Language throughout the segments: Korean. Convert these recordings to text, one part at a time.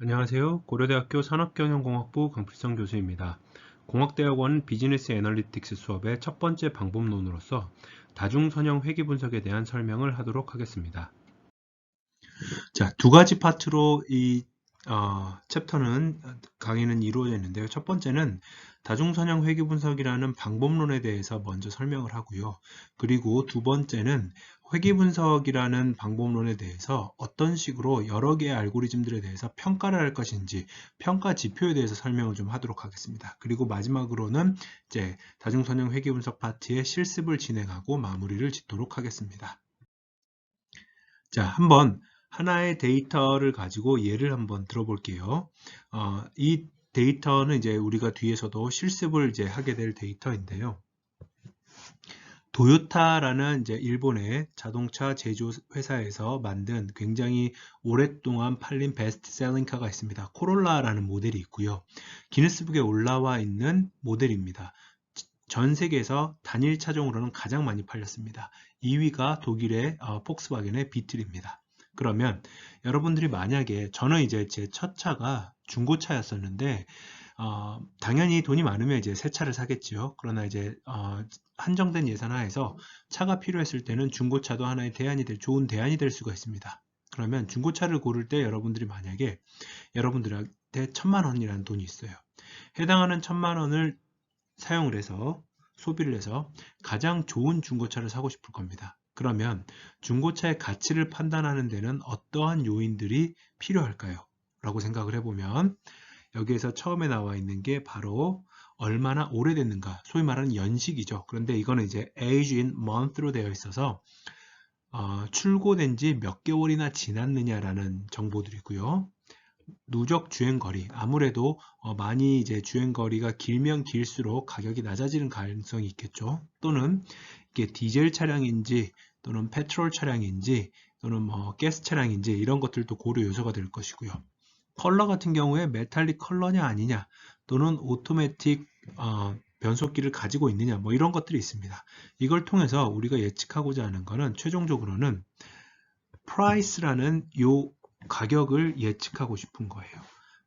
안녕하세요. 고려대학교 산업경영공학부 강필성 교수입니다. 공학대학원 비즈니스 애널리틱스 수업의 첫 번째 방법론으로서 다중선형 회귀 분석에 대한 설명을 하도록 하겠습니다. 자, 두 가지 파트로 이 챕터는 강의는 이루어져 있는데요. 첫 번째는 다중선형 회귀 분석이라는 방법론에 대해서 먼저 설명을 하고요. 그리고 두 번째는 회귀 분석이라는 방법론에 대해서 어떤 식으로 여러 개의 알고리즘들에 대해서 평가를 할 것인지 평가 지표에 대해서 설명을 좀 하도록 하겠습니다. 그리고 마지막으로는 이제 다중선형 회귀 분석 파트의 실습을 진행하고 마무리를 짓도록 하겠습니다. 자, 한번 하나의 데이터를 가지고 예를 한번 들어볼게요. 이 데이터는 이제 우리가 뒤에서도 실습을 이제 하게 될 데이터인데요. 도요타라는 이제 일본의 자동차 제조 회사에서 만든 굉장히 오랫동안 팔린 베스트셀링카가 있습니다. 코롤라라는 모델이 있고요. 기네스북에 올라와 있는 모델입니다. 전 세계에서 단일 차종으로는 가장 많이 팔렸습니다. 2위가 독일의 폭스바겐의 비틀입니다. 그러면 여러분들이 만약에 저는 이제 제 첫 차가 중고차였었는데 당연히 돈이 많으면 이제 새 차를 사겠지요. 그러나 이제 한정된 예산 하에서 차가 필요했을 때는 중고차도 하나의 좋은 대안이 될 수가 있습니다. 그러면 중고차를 고를 때 여러분들이 만약에 여러분들한테 1,000만 원이라는 돈이 있어요. 해당하는 1,000만 원을 사용을 해서 소비를 해서 가장 좋은 중고차를 사고 싶을 겁니다. 그러면 중고차의 가치를 판단하는 데는 어떠한 요인들이 필요할까요? 라고 생각을 해보면 여기에서 처음에 나와 있는 게 바로 얼마나 오래됐는가, 소위 말하는 연식이죠. 그런데 이거는 이제 age in month로 되어 있어서 출고된 지 몇 개월이나 지났느냐라는 정보들이고요. 누적 주행거리, 아무래도 많이 이제 주행거리가 길면 길수록 가격이 낮아지는 가능성이 있겠죠. 또는 이게 디젤 차량인지 또는 페트롤 차량인지 또는 뭐 가스 차량인지 이런 것들도 고려 요소가 될 것이고요. 컬러 같은 경우에 메탈릭 컬러냐 아니냐 또는 오토매틱 변속기를 가지고 있느냐 뭐 이런 것들이 있습니다. 이걸 통해서 우리가 예측하고자 하는 것은 최종적으로는 price라는 요 가격을 예측하고 싶은 거예요.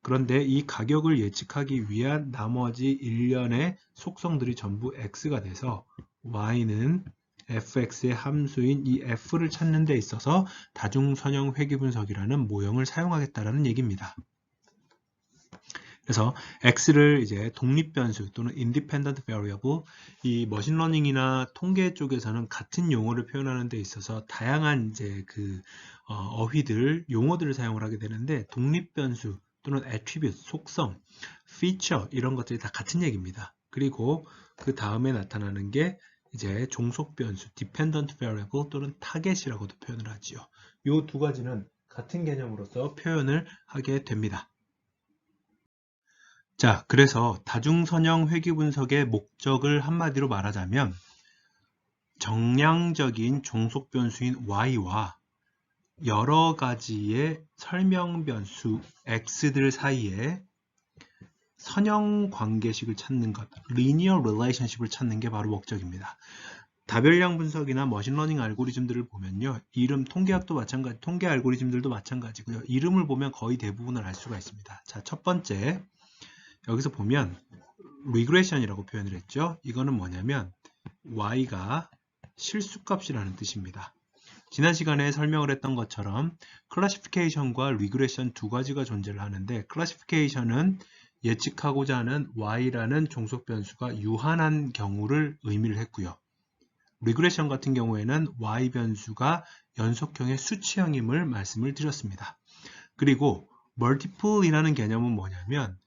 그런데 이 가격을 예측하기 위한 나머지 일련의 속성들이 전부 x가 돼서 y는 fx의 함수인 이 f를 찾는 데 있어서 다중선형 회귀 분석이라는 모형을 사용하겠다라는 얘기입니다. 그래서 x를 이제 독립변수 또는 independent variable, 이 머신러닝이나 통계 쪽에서는 같은 용어를 표현하는 데 있어서 다양한 이제 어휘들, 용어들을 사용을 하게 되는데 독립변수 또는 attribute, 속성, feature 이런 것들이 다 같은 얘기입니다. 그리고 그 다음에 나타나는 게 이제 종속변수, dependent variable 또는 target이라고도 표현을 하지요. 이 두 가지는 같은 개념으로서 표현을 하게 됩니다. 자, 그래서 다중선형 회귀 분석의 목적을 한마디로 말하자면 정량적인 종속 변수인 y와 여러 가지의 설명 변수 x들 사이에 선형 관계식을 찾는 것, linear relationship을 찾는 게 바로 목적입니다. 다별량 분석이나 머신러닝 알고리즘들을 보면요, 이름 통계학도 마찬가지, 통계 알고리즘들도 마찬가지고요. 이름을 보면 거의 대부분을 알 수가 있습니다. 자, 첫 번째 여기서 보면 regression이라고 표현을 했죠. 이거는 뭐냐면 y가 실수값이라는 뜻입니다. 지난 시간에 설명을 했던 것처럼 classification과 regression 두 가지가 존재를 하는데 classification은 예측하고자 하는 y라는 종속 변수가 유한한 경우를 의미를 했고요. regression 같은 경우에는 y 변수가 연속형의 수치형임을 말씀을 드렸습니다. 그리고 multiple이라는 개념은 뭐냐면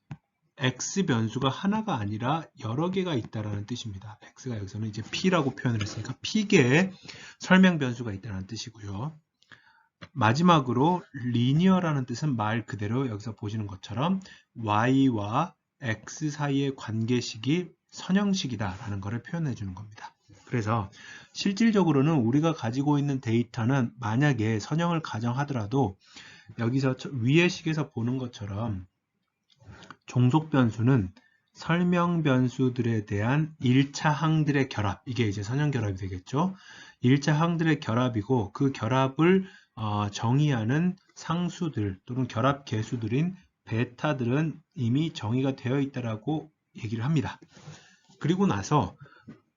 x 변수가 하나가 아니라 여러 개가 있다라는 뜻입니다. x가 여기서는 이제 p라고 표현을 했으니까 p개의 설명 변수가 있다는 뜻이고요. 마지막으로 linear라는 뜻은 말 그대로 여기서 보시는 것처럼 y와 x 사이의 관계식이 선형식이다라는 것을 표현해 주는 겁니다. 그래서 실질적으로는 우리가 가지고 있는 데이터는 만약에 선형을 가정하더라도 여기서 위의 식에서 보는 것처럼 종속 변수는 설명 변수들에 대한 1차 항들의 결합, 이게 이제 선형 결합이 되겠죠. 1차 항들의 결합이고 그 결합을 정의하는 상수들 또는 결합 계수들인 베타들은 이미 정의가 되어 있다라고 얘기를 합니다. 그리고 나서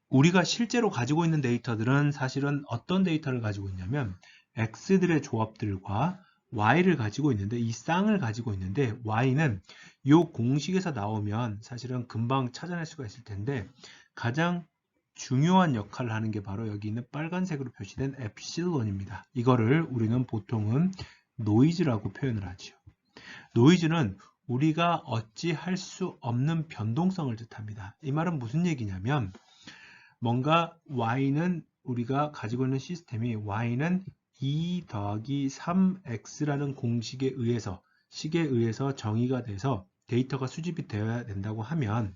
우리가 실제로 가지고 있는 데이터들은 사실은 어떤 데이터를 가지고 있냐면 x들의 조합들과 y를 가지고 있는데 이 쌍을 가지고 있는데 y는 이 공식에서 나오면 사실은 금방 찾아낼 수가 있을 텐데 가장 중요한 역할을 하는 게 바로 여기 있는 빨간색으로 표시된 엡실론입니다. 이거를 우리는 보통은 노이즈라고 표현을 하죠. 노이즈는 우리가 어찌할 수 없는 변동성을 뜻합니다. 이 말은 무슨 얘기냐면 뭔가 y는 우리가 가지고 있는 시스템이 y는 2 더하기 3x라는 공식에 의해서 식에 의해서 정의가 돼서 데이터가 수집이 되어야 된다고 하면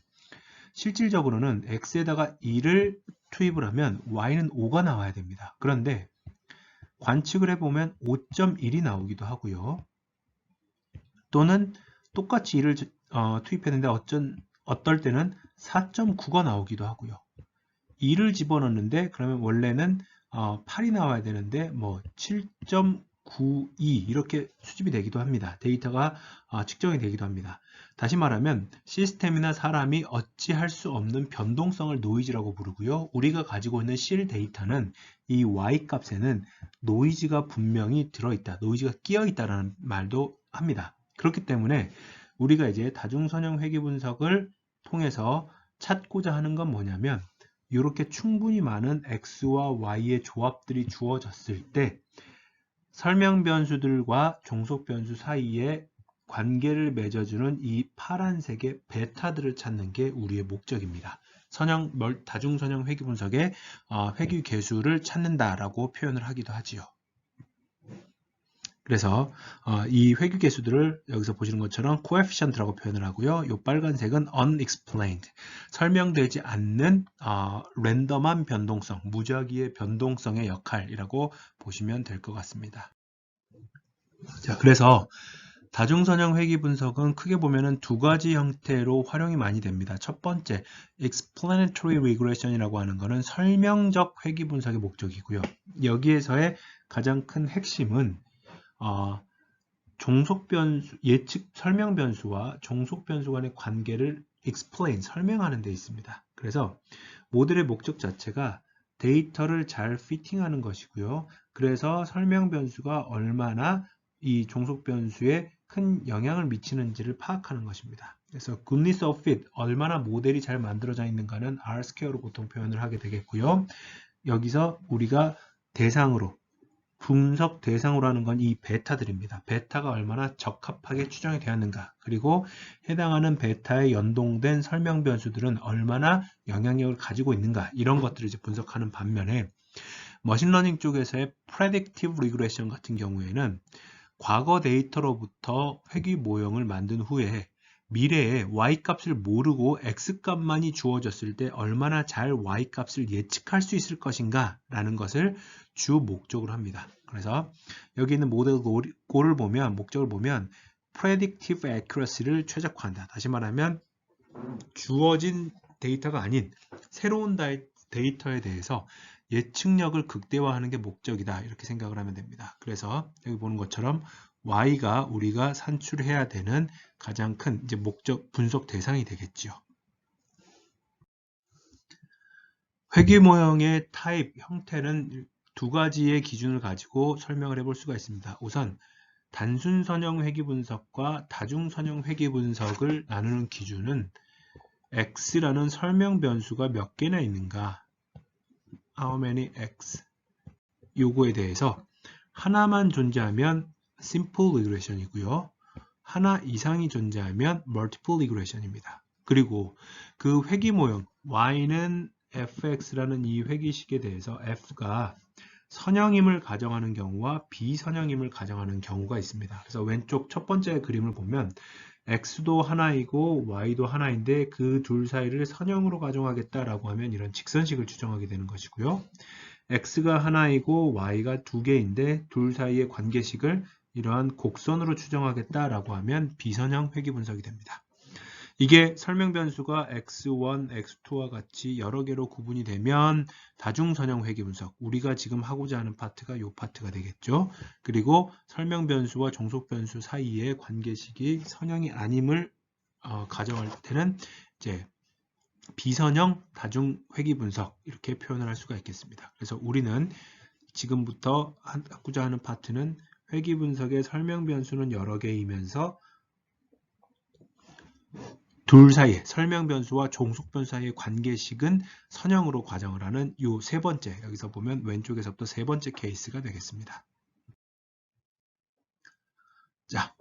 실질적으로는 x에다가 2를 투입을 하면 y는 5가 나와야 됩니다. 그런데 관측을 해보면 5.1이 나오기도 하고요. 또는 똑같이 2를 투입했는데 어떨 때는 4.9가 나오기도 하고요. 2를 집어넣는데 그러면 원래는 8이 나와야 되는데 뭐 7.92 이렇게 수집이 되기도 합니다. 데이터가 측정이 되기도 합니다. 다시 말하면 시스템이나 사람이 어찌할 수 없는 변동성을 노이즈라고 부르고요. 우리가 가지고 있는 실 데이터는 이 y 값에는 노이즈가 분명히 들어있다, 노이즈가 끼어있다라는 말도 합니다. 그렇기 때문에 우리가 이제 다중선형 회귀 분석을 통해서 찾고자 하는 건 뭐냐면 이렇게 충분히 많은 x와 y의 조합들이 주어졌을 때 설명 변수들과 종속 변수 사이에 관계를 맺어주는 이 파란색의 베타들을 찾는 게 우리의 목적입니다. 다중선형 회귀 분석의 회귀 계수를 찾는다라고 표현을 하기도 하지요. 그래서 이 회귀 계수들을 여기서 보시는 것처럼 coefficient라고 표현을 하고요. 이 빨간색은 unexplained, 설명되지 않는 랜덤한 변동성, 무작위의 변동성의 역할이라고 보시면 될 것 같습니다. 자, 그래서 다중선형 회귀 분석은 크게 보면은 두 가지 형태로 활용이 많이 됩니다. 첫 번째, explanatory regression이라고 하는 것은 설명적 회귀 분석의 목적이고요. 여기에서의 가장 큰 핵심은 종속 변수, 예측 설명 변수와 종속 변수 간의 관계를 explain, 설명하는 데 있습니다. 그래서 모델의 목적 자체가 데이터를 잘 피팅하는 것이고요. 그래서 설명 변수가 얼마나 이 종속 변수에 큰 영향을 미치는지를 파악하는 것입니다. 그래서 goodness of fit, 얼마나 모델이 잘 만들어져 있는가는 R-square로 보통 표현을 하게 되겠고요. 여기서 우리가 대상으로 분석 대상으로 하는 건 이 베타들입니다. 베타가 얼마나 적합하게 추정이 되었는가, 그리고 해당하는 베타에 연동된 설명 변수들은 얼마나 영향력을 가지고 있는가, 이런 것들을 이제 분석하는 반면에 머신러닝 쪽에서의 predictive regression 같은 경우에는 과거 데이터로부터 회귀 모형을 만든 후에 미래에 y값을 모르고 x값만이 주어졌을 때 얼마나 잘 y값을 예측할 수 있을 것인가 라는 것을 주 목적으로 합니다. 그래서 여기 있는 모델 고를 보면, 목적을 보면 predictive accuracy를 최적화한다. 다시 말하면 주어진 데이터가 아닌 새로운 데이터에 대해서 예측력을 극대화하는 게 목적이다, 이렇게 생각을 하면 됩니다. 그래서 여기 보는 것처럼 y가 우리가 산출해야 되는 가장 큰 이제 목적 분석 대상이 되겠죠. 회귀 모형의 타입, 형태는 두 가지의 기준을 가지고 설명을 해볼 수가 있습니다. 우선 단순 선형 회귀 분석과 다중 선형 회귀 분석을 나누는 기준은 x라는 설명 변수가 몇 개나 있는가, how many x, 요거에 대해서 하나만 존재하면 simple regression이고요. 하나 이상이 존재하면 multiple regression입니다. 그리고 그 회귀 모형 y는 fx라는 이 회귀식에 대해서 f가 선형임을 가정하는 경우와 비선형임을 가정하는 경우가 있습니다. 그래서 왼쪽 첫 번째 그림을 보면 x도 하나이고 y도 하나인데 그 둘 사이를 선형으로 가정하겠다라고 하면 이런 직선식을 추정하게 되는 것이고요. x가 하나이고 y가 두 개인데 둘 사이의 관계식을 이러한 곡선으로 추정하겠다라고 하면 비선형 회귀 분석이 됩니다. 이게 설명 변수가 x1, x2와 같이 여러 개로 구분이 되면 다중선형 회귀 분석, 우리가 지금 하고자 하는 파트가 이 파트가 되겠죠. 그리고 설명 변수와 종속 변수 사이의 관계식이 선형이 아님을 가정할 때는 이제 비선형 다중 회귀 분석 이렇게 표현을 할 수가 있겠습니다. 그래서 우리는 지금부터 하고자 하는 파트는 회귀 분석의 설명 변수는 여러 개이면서 둘 사이의 설명 변수와 종속 변수 사이의 관계식은 선형으로 과정을 하는 이 세 번째, 여기서 보면 왼쪽에서부터 세 번째 케이스가 되겠습니다. 자,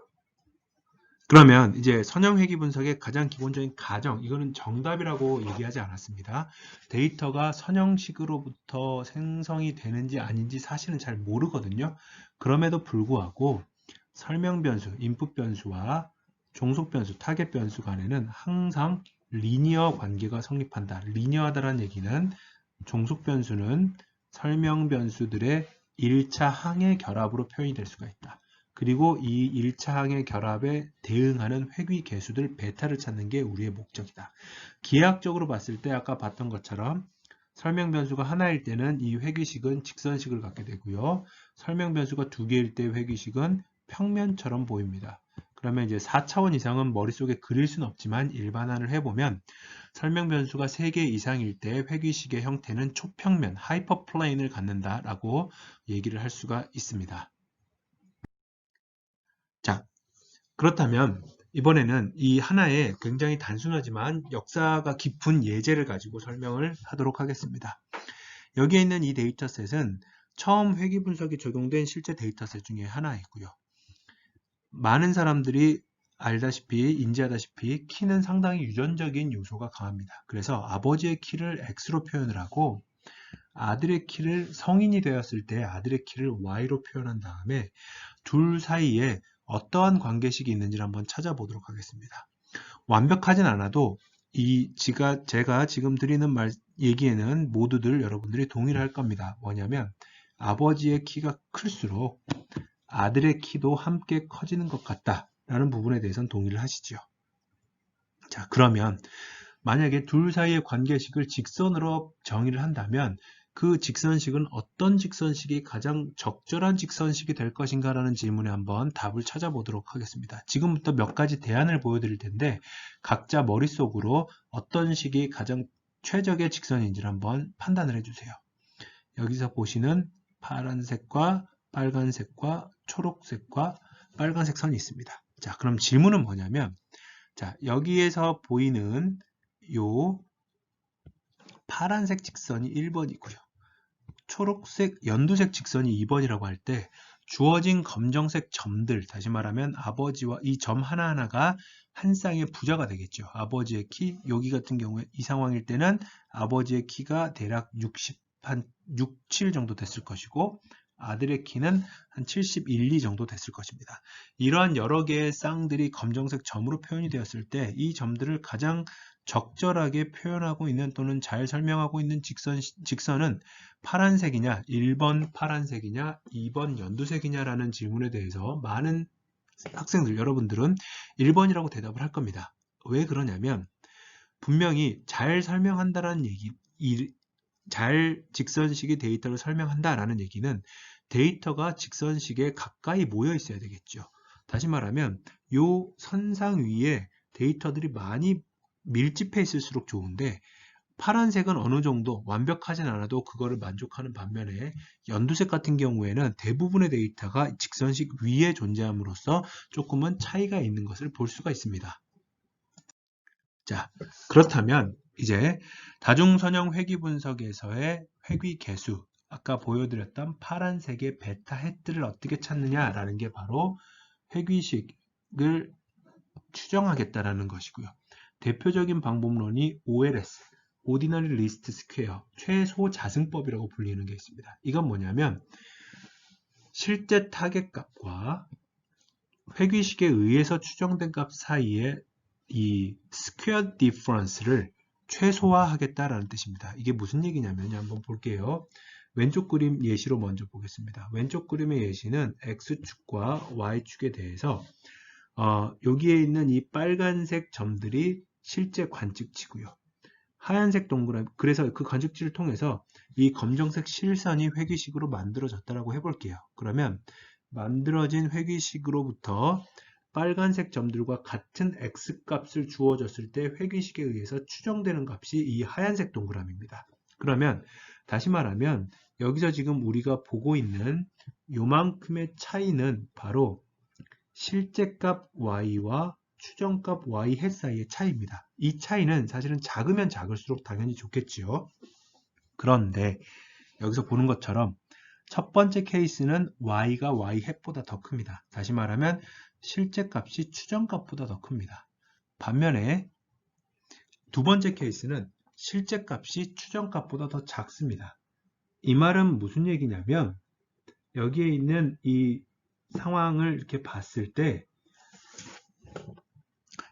그러면 이제 선형 회귀 분석의 가장 기본적인 가정, 이거는 정답이라고 얘기하지 않았습니다. 데이터가 선형식으로부터 생성이 되는지 아닌지 사실은 잘 모르거든요. 그럼에도 불구하고 설명 변수, 인풋 변수와 종속 변수, 타겟 변수 간에는 항상 리니어 관계가 성립한다. 리니어하다는 얘기는 종속 변수는 설명 변수들의 1차 항의 결합으로 표현이 될 수가 있다. 그리고 이 1차 항의 결합에 대응하는 회귀 개수들 베타를 찾는 게 우리의 목적이다. 기하학적으로 봤을 때 아까 봤던 것처럼 설명 변수가 하나일 때는 이 회귀식은 직선식을 갖게 되고요. 설명 변수가 두 개일 때 회귀식은 평면처럼 보입니다. 그러면 이제 4차원 이상은 머릿속에 그릴 수는 없지만 일반화를 해보면 설명 변수가 3개 이상일 때 회귀식의 형태는 초평면, 하이퍼플레인을 갖는다라고 얘기를 할 수가 있습니다. 자, 그렇다면 이번에는 이 하나의 굉장히 단순하지만 역사가 깊은 예제를 가지고 설명을 하도록 하겠습니다. 여기에 있는 이 데이터셋은 처음 회귀 분석이 적용된 실제 데이터셋 중에 하나이고요. 많은 사람들이 알다시피 인지하다시피 키는 상당히 유전적인 요소가 강합니다. 그래서 아버지의 키를 X로 표현을 하고 아들의 키를 성인이 되었을 때 아들의 키를 Y로 표현한 다음에 둘 사이에 어떠한 관계식이 있는지를 한번 찾아보도록 하겠습니다. 완벽하진 않아도 제가 지금 드리는 얘기에는 모두들 여러분들이 동의를 할 겁니다. 뭐냐면 아버지의 키가 클수록 아들의 키도 함께 커지는 것 같다라는 부분에 대해서는 동의를 하시죠. 자, 그러면 만약에 둘 사이의 관계식을 직선으로 정의를 한다면 그 직선식은 어떤 직선식이 가장 적절한 직선식이 될 것인가 라는 질문에 한번 답을 찾아보도록 하겠습니다. 지금부터 몇 가지 대안을 보여드릴 텐데 각자 머릿속으로 어떤 식이 가장 최적의 직선인지를 한번 판단을 해주세요. 여기서 보시는 파란색과 빨간색과 초록색과 빨간색 선이 있습니다. 자, 그럼 질문은 뭐냐면 자, 여기에서 보이는 요 파란색 직선이 1번이고요. 초록색, 연두색 직선이 2번이라고 할 때 주어진 검정색 점들, 다시 말하면 아버지와 이 점 하나하나가 한 쌍의 부자가 되겠죠. 아버지의 키, 여기 같은 경우에 이 상황일 때는 아버지의 키가 대략 60, 7 정도 됐을 것이고 아들의 키는 한 71, 2 정도 됐을 것입니다. 이러한 여러 개의 쌍들이 검정색 점으로 표현이 되었을 때 이 점들을 가장 적절하게 표현하고 있는 또는 잘 설명하고 있는 직선은 파란색이냐, 1번 파란색이냐, 2번 연두색이냐 라는 질문에 대해서 많은 학생들, 여러분들은 1번이라고 대답을 할 겁니다. 왜 그러냐면 분명히 잘 설명한다라는 잘 직선식의 데이터를 설명한다라는 얘기는 데이터가 직선식에 가까이 모여 있어야 되겠죠. 다시 말하면 이 선상 위에 데이터들이 많이 밀집해 있을수록 좋은데 파란색은 어느 정도 완벽하진 않아도 그거를 만족하는 반면에 연두색 같은 경우에는 대부분의 데이터가 직선식 위에 존재함으로써 조금은 차이가 있는 것을 볼 수가 있습니다. 자, 그렇다면 이제 다중선형 회귀 분석에서의 회귀 개수, 아까 보여드렸던 파란색의 베타 햇들을 어떻게 찾느냐라는 게 바로 회귀식을 추정하겠다라는 것이고요. 대표적인 방법론이 OLS, Ordinary Least Square, 최소 자승법이라고 불리는 게 있습니다. 이건 뭐냐면 실제 타겟 값과 회귀식에 의해서 추정된 값 사이에 이 스퀘어 디퍼런스를 최소화하겠다라는 뜻입니다. 이게 무슨 얘기냐면 한번 볼게요. 왼쪽 그림 예시로 먼저 보겠습니다. 왼쪽 그림의 예시는 X축과 Y축에 대해서 여기에 있는 이 빨간색 점들이 실제 관측치고요. 하얀색 동그라미, 그래서 그 관측치를 통해서 이 검정색 실선이 회귀식으로 만들어졌다라고 해볼게요. 그러면 만들어진 회귀식으로부터 빨간색 점들과 같은 x값을 주어졌을 때 회귀식에 의해서 추정되는 값이 이 하얀색 동그라미입니다. 그러면 다시 말하면 여기서 지금 우리가 보고 있는 요만큼의 차이는 바로 실제값 y와 추정값 y 햇 사이의 차이입니다. 이 차이는 사실은 작으면 작을수록 당연히 좋겠지요. 그런데 여기서 보는 것처럼 첫 번째 케이스는 y가 y 햇보다 더 큽니다. 다시 말하면 실제값이 추정값보다 더 큽니다. 반면에 두 번째 케이스는 실제값이 추정값보다 더 작습니다. 이 말은 무슨 얘기냐면 여기에 있는 이 상황을 이렇게 봤을 때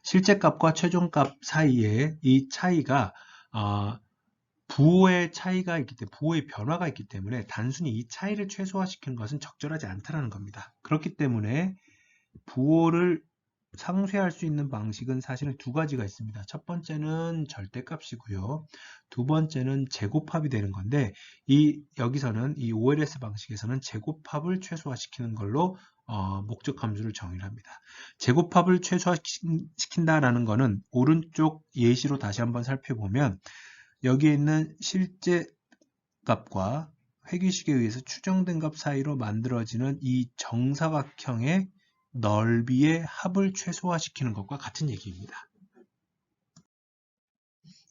실제값과 최종값 사이에 이 차이가 부호의 차이가 있기 때문에 부호의 변화가 있기 때문에 단순히 이 차이를 최소화시키는 것은 적절하지 않다는 겁니다. 그렇기 때문에 부호를 상쇄할 수 있는 방식은 사실은 두 가지가 있습니다. 첫 번째는 절대값이고요. 두 번째는 제곱합이 되는 건데 여기서는 이 OLS 방식에서는 제곱합을 최소화시키는 걸로 목적 함수를 정의를 합니다. 제곱합을 최소화시킨다라는 것은 오른쪽 예시로 다시 한번 살펴보면 여기에 있는 실제 값과 회귀식에 의해서 추정된 값 사이로 만들어지는 이 정사각형의 넓이의 합을 최소화시키는 것과 같은 얘기입니다.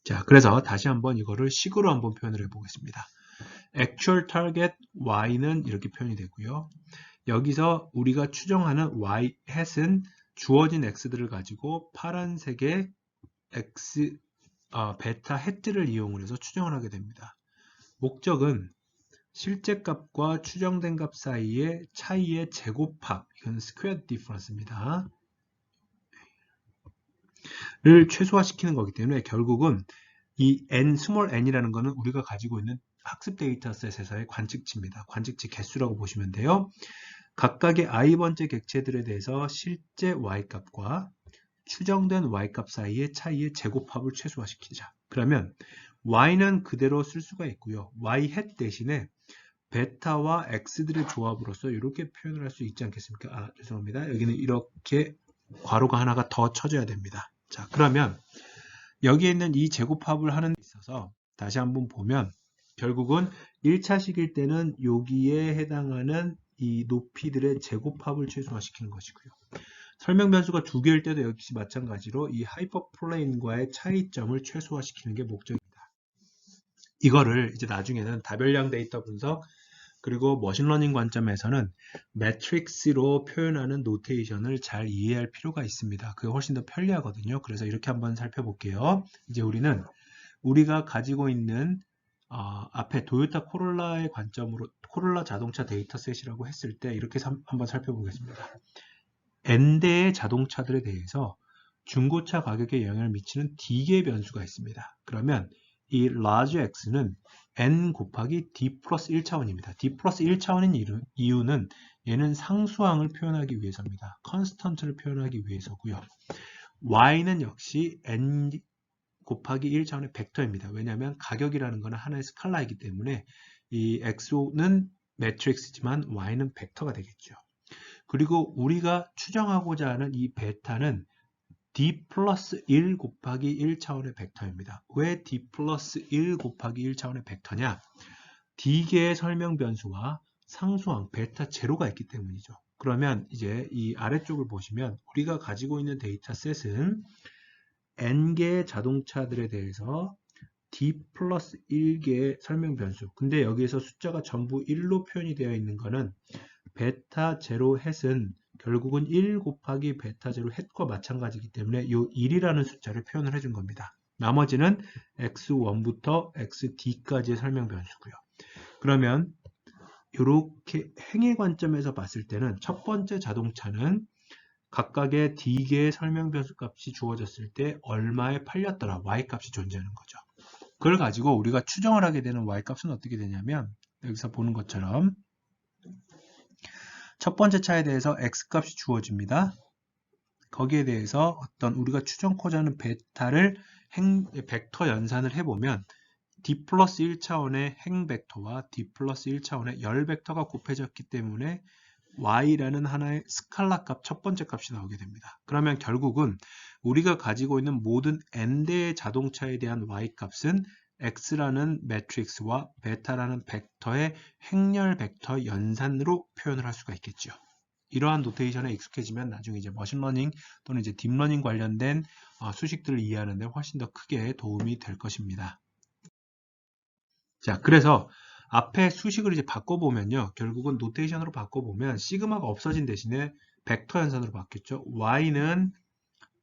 자, 그래서 다시 한번 이거를 식으로 한번 표현을 해보겠습니다. Actual target y는 이렇게 표현이 되고요. 여기서 우리가 추정하는 y hat은 주어진 x들을 가지고 파란색의 베타 hat를 이용을 해서 추정을 하게 됩니다. 목적은 실제값과 추정된 값 사이의 차이의 제곱합, 이건 스퀘어 디퍼런스입니다. 를 최소화시키는 거기 때문에 결국은 이 small n이라는 것은 우리가 가지고 있는 학습 데이터셋에서의 관측치입니다. 관측치 개수라고 보시면 돼요. 각각의 i번째 객체들에 대해서 실제 y값과 추정된 y값 사이의 차이의 제곱합을 최소화시키자. 그러면 y는 그대로 쓸 수가 있고요. y hat 대신에 베타와 x들의 조합으로서 이렇게 표현을 할 수 있지 않겠습니까? 죄송합니다. 여기는 이렇게 괄호가 하나가 더 쳐져야 됩니다. 자, 그러면 여기에 있는 이 제곱합을 하는 데 있어서 다시 한번 보면 결국은 1차식일 때는 여기에 해당하는 이 높이들의 제곱합을 최소화시키는 것이고요. 설명 변수가 두 개일 때도 역시 마찬가지로 이 하이퍼플레인과의 차이점을 최소화시키는 게 목적입니다. 이거를 이제 나중에는 다별량 데이터 분석 그리고 머신러닝 관점에서는 매트릭스로 표현하는 노테이션을 잘 이해할 필요가 있습니다. 그게 훨씬 더 편리하거든요. 그래서 이렇게 한번 살펴볼게요. 이제 우리가 가지고 있는 앞에 도요타 코롤라의 관점으로 코롤라 자동차 데이터셋이라고 했을 때 이렇게 한번 살펴보겠습니다. N대의 자동차들에 대해서 중고차 가격에 영향을 미치는 D개의 변수가 있습니다. 그러면 이 large X는 N 곱하기 D 플러스 1차원입니다. D 플러스 1차원인 이유는 얘는 상수항을 표현하기 위해서입니다. constant를 표현하기 위해서고요. Y는 역시 N 곱하기 1차원의 벡터입니다. 왜냐하면 가격이라는 것은 하나의 스칼라이기 때문에 이 X는 매트릭스지만 Y는 벡터가 되겠죠. 그리고 우리가 추정하고자 하는 이 베타는 D 플러스 1 곱하기 1차원의 벡터입니다. 왜 D 플러스 1 곱하기 1차원의 벡터냐? D개의 설명 변수와 상수항 베타 제로가 있기 때문이죠. 그러면 이제 이 아래쪽을 보시면 우리가 가지고 있는 데이터셋은 N개의 자동차들에 대해서 D 플러스 1개의 설명 변수. 근데 여기에서 숫자가 전부 1로 표현이 되어 있는 것은 베타 제로 햇은 결국은 1 곱하기 베타 제로 햇과 마찬가지이기 때문에 이 1이라는 숫자를 표현을 해준 겁니다. 나머지는 x1부터 xd까지의 설명 변수고요. 그러면 이렇게 행의 관점에서 봤을 때는 첫 번째 자동차는 각각의 D개의 설명 변수 값이 주어졌을 때 얼마에 팔렸더라 Y 값이 존재하는 거죠. 그걸 가지고 우리가 추정을 하게 되는 Y 값은 어떻게 되냐면 여기서 보는 것처럼 첫 번째 차에 대해서 X 값이 주어집니다. 거기에 대해서 어떤 우리가 추정코자 하는 베타를 벡터 연산을 해보면 d 플러스 1차원의 행 벡터와 d 플러스 1차원의 열 벡터가 곱해졌기 때문에 y라는 하나의 스칼라 값, 첫 번째 값이 나오게 됩니다. 그러면 결국은 우리가 가지고 있는 모든 n대의 자동차에 대한 y 값은 x라는 매트릭스와 베타라는 벡터의 행렬 벡터 연산으로 표현을 할 수가 있겠죠. 이러한 노테이션에 익숙해지면 나중에 이제 머신러닝 또는 이제 딥러닝 관련된 수식들을 이해하는 데 훨씬 더 크게 도움이 될 것입니다. 자, 그래서 앞에 수식을 이제 바꿔보면요. 결국은 노테이션으로 바꿔보면 시그마가 없어진 대신에 벡터 연산으로 바뀌었죠. y는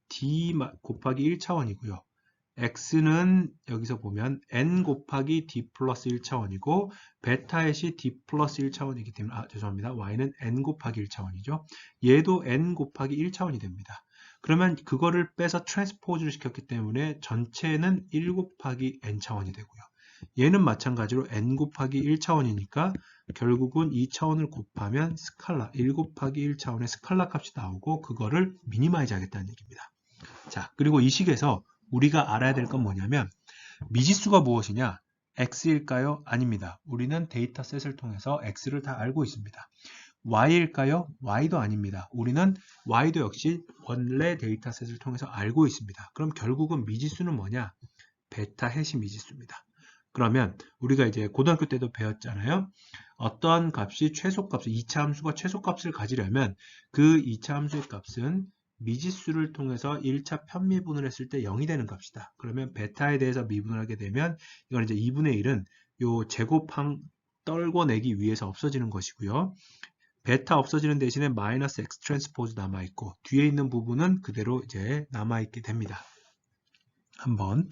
d 곱하기 1차원이고요. x는 여기서 보면 n 곱하기 d 플러스 1차원이고 베타햇이 d 플러스 1차원이기 때문에 죄송합니다. y는 n 곱하기 1차원이죠. 얘도 n 곱하기 1차원이 됩니다. 그러면 그거를 빼서 트랜스포즈를 시켰기 때문에 전체는 1 곱하기 n차원이 되고요. 얘는 마찬가지로 n 곱하기 1차원이니까 결국은 2차원을 곱하면 스칼라 1 곱하기 1차원의 스칼라 값이 나오고 그거를 미니마이즈 하겠다는 얘기입니다. 자, 그리고 이 식에서 우리가 알아야 될 건 뭐냐면 미지수가 무엇이냐? x일까요? 아닙니다. 우리는 데이터셋을 통해서 x를 다 알고 있습니다. y일까요? y도 아닙니다. 우리는 y도 역시 원래 데이터셋을 통해서 알고 있습니다. 그럼 결국은 미지수는 뭐냐? 베타 햇이 미지수입니다. 그러면 우리가 이제 고등학교 때도 배웠잖아요. 어떠한 값이 최소값을 2차 함수가 최소값을 가지려면 그 2차 함수의 값은 미지수를 통해서 1차 편미분을 했을 때 0이 되는 값이다. 그러면 베타에 대해서 미분을 하게 되면 이건 이제 2분의 1은 요 제곱항 떨궈내기 위해서 없어지는 것이고요. 베타 없어지는 대신에 마이너스 x 트랜스포즈 남아있고 뒤에 있는 부분은 그대로 이제 남아있게 됩니다. 한번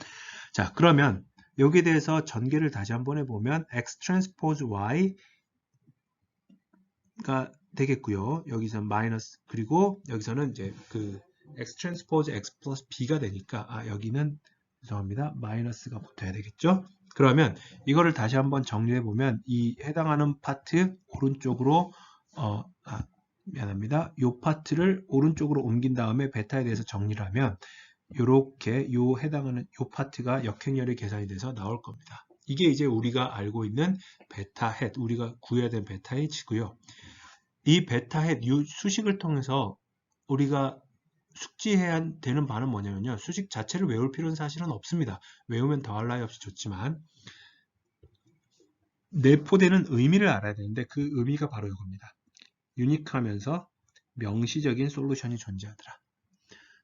자, 그러면 여기에 대해서 전개를 다시 한번 해보면 x 트랜스포즈 y가 되겠고요. 여기서 마이너스 그리고 여기서는 이제 그 x 트랜스포즈 x 플러스 b가 되니까 여기는 죄송합니다. 마이너스가 붙어야 되겠죠. 그러면 이거를 다시 한번 정리해 보면 이 해당하는 파트 오른쪽으로 미안합니다. 이 파트를 오른쪽으로 옮긴 다음에 베타에 대해서 정리를 하면 이렇게 요 해당하는 요 파트가 역행렬이 계산이 돼서 나올 겁니다. 이게 이제 우리가 알고 있는 베타 햇, 우리가 구해야 될 베타 햇이고요. 이 베타 햇 수식을 통해서 우리가 숙지해야 되는 바는 뭐냐면요. 수식 자체를 외울 필요는 사실은 없습니다. 외우면 더할 나위 없이 좋지만 내포되는 의미를 알아야 되는데 그 의미가 바로 이겁니다. 유니크하면서 명시적인 솔루션이 존재하더라.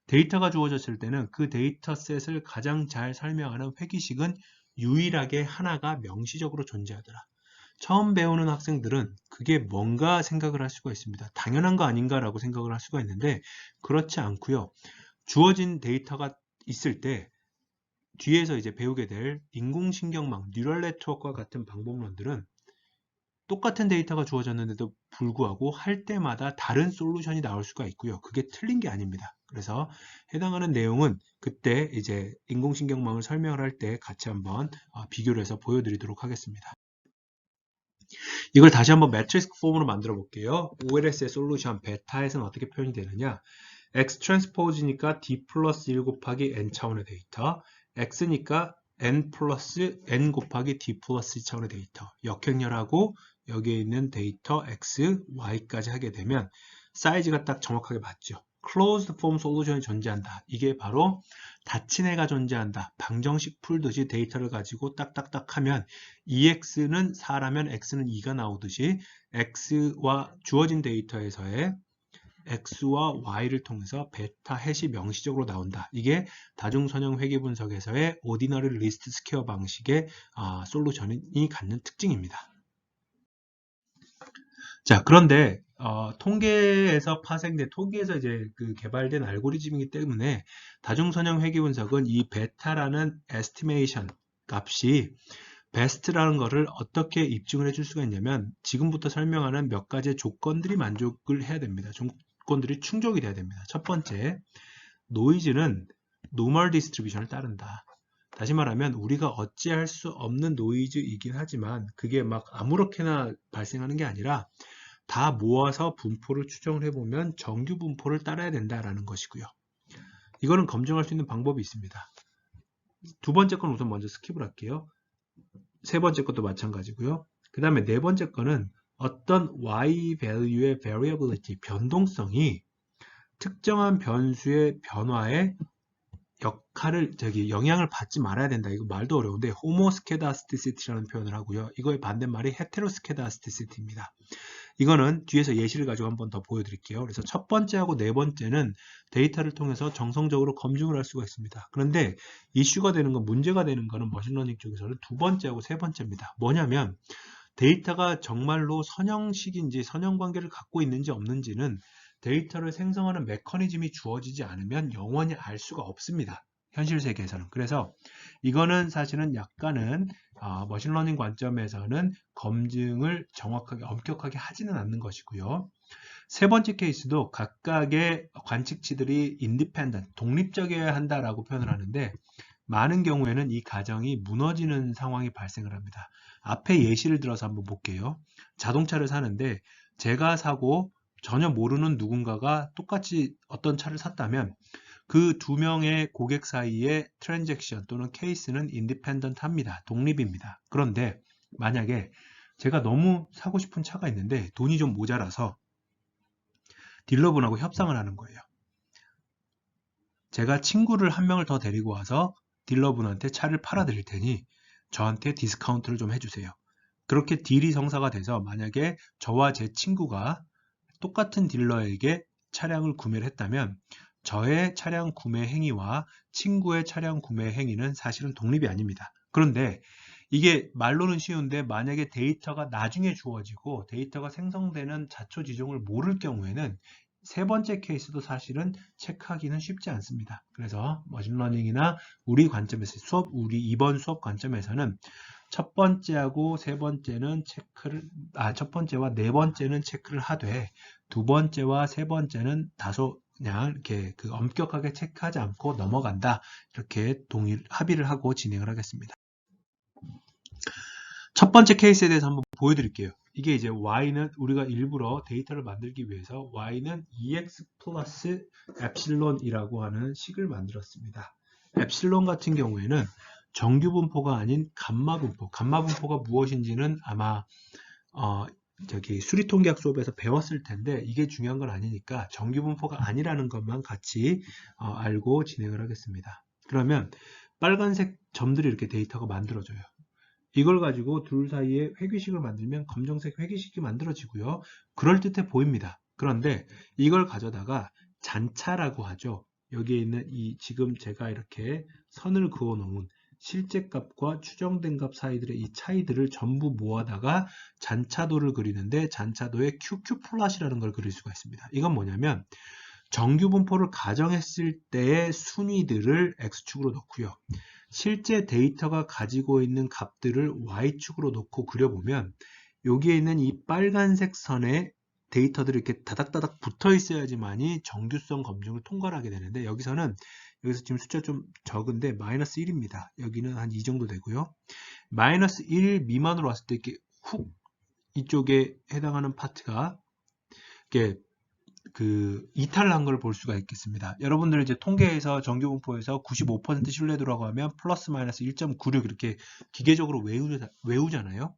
데이터가 주어졌을 때는 그 데이터셋을 가장 잘 설명하는 회귀식은 유일하게 하나가 명시적으로 존재하더라. 처음 배우는 학생들은 그게 뭔가 생각을 할 수가 있습니다. 당연한 거 아닌가라고 생각을 할 수가 있는데 그렇지 않고요. 주어진 데이터가 있을 때 뒤에서 이제 배우게 될 인공신경망, 뉴럴 네트워크와 같은 방법론들은 똑같은 데이터가 주어졌는데도 불구하고 할 때마다 다른 솔루션이 나올 수가 있고요. 그게 틀린 게 아닙니다. 그래서 해당하는 내용은 그때 이제 인공신경망을 설명을 할 때 같이 한번 비교를 해서 보여드리도록 하겠습니다. 이걸 다시 한번 매트릭스 폼으로 만들어 볼게요. OLS의 솔루션 베타에서는 어떻게 표현이 되느냐? X 트랜스포즈니까 D 플러스 1 곱하기 N 차원의 데이터, X니까 N 플러스 N 곱하기 D 플러스 2 차원의 데이터, 역행렬하고 여기에 있는 데이터 X, Y까지 하게 되면 사이즈가 딱 정확하게 맞죠. Closed form 솔루션이 존재한다. 이게 바로 닫힌 애가 존재한다. 방정식 풀듯이 데이터를 가지고 딱딱딱 하면 EX는 4라면 X는 2가 나오듯이 X와 주어진 데이터에서의 X와 Y를 통해서 베타 햇이 명시적으로 나온다. 이게 다중선형 회귀 분석에서의 오디너리 리스트 스퀘어 방식의 솔루션이 갖는 특징입니다. 자, 그런데 통계에서 이제 그 개발된 알고리즘이기 때문에 다중선형 회귀 분석은 이 베타라는 에스티메이션 값이 베스트라는 거를 어떻게 입증을 해줄 수가 있냐면 지금부터 설명하는 몇 가지의 조건들이 만족을 해야 됩니다. 조건들이 충족이 돼야 됩니다. 첫 번째, 노이즈는 노멀 디스트리뷰션을 따른다. 다시 말하면 우리가 어찌할 수 없는 노이즈이긴 하지만 그게 막 아무렇게나 발생하는 게 아니라 다 모아서 분포를 추정을 해보면 정규 분포를 따라야 된다라는 것이고요. 이거는 검증할 수 있는 방법이 있습니다. 두 번째 건 우선 먼저 스킵을 할게요. 세 번째 것도 마찬가지고요. 그 다음에 네 번째 거는 어떤 y value의 variability, 변동성이 특정한 변수의 변화에 영향을 받지 말아야 된다. 이거 말도 어려운데 homoscedasticity라는 표현을 하고요. 이거의 반대말이 heteroscedasticity입니다. 이거는 뒤에서 예시를 가지고 한번 더 보여드릴게요. 그래서 첫 번째하고 네 번째는 데이터를 통해서 정성적으로 검증을 할 수가 있습니다. 그런데 이슈가 되는 건, 문제가 되는 거는 머신러닝 쪽에서는 두 번째하고 세 번째입니다. 뭐냐면 데이터가 정말로 선형식인지 선형관계를 갖고 있는지 없는지는 데이터를 생성하는 메커니즘이 주어지지 않으면 영원히 알 수가 없습니다. 현실 세계에서는. 그래서 이거는 사실은 약간은 머신러닝 관점에서는 검증을 정확하게 엄격하게 하지는 않는 것이고요. 세 번째 케이스도 각각의 관측치들이 independent, 독립적이어야 한다라고 표현을 하는데 많은 경우에는 이 가정이 무너지는 상황이 발생을 합니다. 앞에 예시를 들어서 한번 볼게요. 자동차를 사는데 제가 사고 전혀 모르는 누군가가 똑같이 어떤 차를 샀다면 그 두 명의 고객 사이의 트랜잭션 또는 케이스는 인디펜던트 합니다. 독립입니다. 그런데 만약에 제가 너무 사고 싶은 차가 있는데 돈이 좀 모자라서 딜러분하고 협상을 하는 거예요. 제가 친구를 한 명을 더 데리고 와서 딜러분한테 차를 팔아 드릴 테니 저한테 디스카운트를 좀 해주세요. 그렇게 딜이 성사가 돼서 만약에 저와 제 친구가 똑같은 딜러에게 차량을 구매를 했다면 저의 차량 구매 행위와 친구의 차량 구매 행위는 사실은 독립이 아닙니다. 그런데 이게 말로는 쉬운데 만약에 데이터가 나중에 주어지고 데이터가 생성되는 자초지종을 모를 경우에는 세 번째 케이스도 사실은 체크하기는 쉽지 않습니다. 그래서 머신러닝이나 우리 관점에서 우리 이번 수업 관점에서는 첫 번째하고 세 번째는 첫 번째와 네 번째는 체크를 하되 두 번째와 세 번째는 다소 그냥 이렇게 엄격하게 체크하지 않고 넘어간다. 이렇게 합의를 하고 진행을 하겠습니다. 첫 번째 케이스에 대해서 한번 보여드릴게요. 이게 이제 y는 우리가 일부러 데이터를 만들기 위해서 y는 ex 플러스 엡실론이라고 하는 식을 만들었습니다. 엡실론 같은 경우에는 정규 분포가 아닌 감마 분포. 감마 분포가 무엇인지는 아마 수리통계학 수업에서 배웠을 텐데 이게 중요한 건 아니니까 정규 분포가 아니라는 것만 같이 알고 진행을 하겠습니다. 그러면 빨간색 점들이 이렇게 데이터가 만들어져요. 이걸 가지고 둘 사이에 회귀식을 만들면 검정색 회귀식이 만들어지고요. 그럴듯해 보입니다. 그런데 이걸 가져다가 잔차라고 하죠. 여기에 있는 지금 제가 이렇게 선을 그어 놓은 실제 값과 추정된 값 사이들의 이 차이들을 전부 모아다가 잔차도를 그리는데 잔차도에 QQ 플롯이라는 걸 그릴 수가 있습니다. 이건 뭐냐면 정규 분포를 가정했을 때의 순위들을 X축으로 놓고요. 실제 데이터가 가지고 있는 값들을 Y축으로 놓고 그려보면 여기에 있는 이 빨간색 선에 데이터들이 이렇게 다닥다닥 붙어 있어야지만이 정규성 검증을 통과를 하게 되는데 여기서 지금 숫자 좀 적은데 마이너스 1입니다. 여기는 한 이 정도 되고요. 마이너스 1 미만으로 왔을 때 이렇게 훅 이쪽에 해당하는 파트가 이렇게 이탈한 걸 볼 수가 있겠습니다. 여러분들 이제 통계에서 정규분포에서 95% 신뢰도라고 하면 플러스 마이너스 1.96 이렇게 기계적으로 외우잖아요.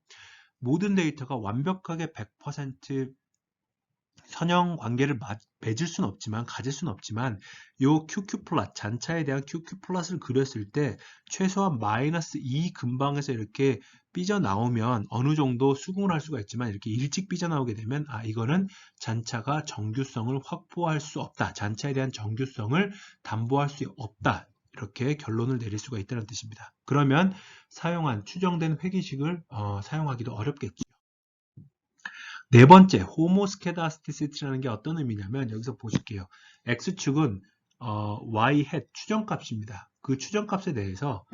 모든 데이터가 완벽하게 100% 선형 관계를 맺을 수는 없지만 가질 수는 없지만 요 QQ 플롯 잔차에 대한 QQ 플롯을 그렸을 때 최소한 마이너스 2 근방에서 이렇게 삐져나오면 어느 정도 수긍을 할 수가 있지만 이렇게 일찍 삐져나오게 되면 이거는 잔차가 정규성을 확보할 수 없다. 잔차에 대한 정규성을 담보할 수 없다. 이렇게 결론을 내릴 수가 있다는 뜻입니다. 그러면 사용한 추정된 회귀식을 사용하기도 어렵겠죠. 네 번째, homoscedasticity라는 게 어떤 의미냐면 여기서 보실게요. x축은 y hat 추정값입니다. 그 추정값에 대해서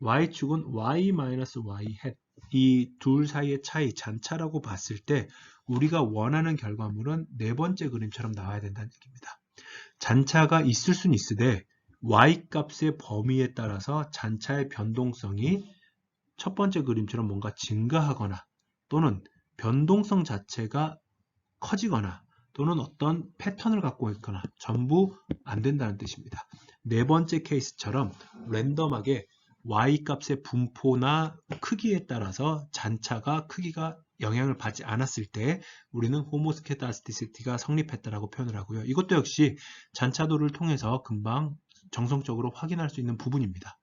y축은 y-y hat 이 둘 사이의 차이, 잔차라고 봤을 때 우리가 원하는 결과물은 네 번째 그림처럼 나와야 된다는 얘기입니다. 잔차가 있을 수는 있으되 y 값의 범위에 따라서 잔차의 변동성이 첫 번째 그림처럼 뭔가 증가하거나 또는 변동성 자체가 커지거나 또는 어떤 패턴을 갖고 있거나 전부 안 된다는 뜻입니다. 네 번째 케이스처럼 랜덤하게 y 값의 분포나 크기에 따라서 잔차가 크기가 영향을 받지 않았을 때 우리는 호모스케다스티시티가 성립했다라고 표현을 하고요. 이것도 역시 잔차도를 통해서 금방 정성적으로 확인할 수 있는 부분입니다.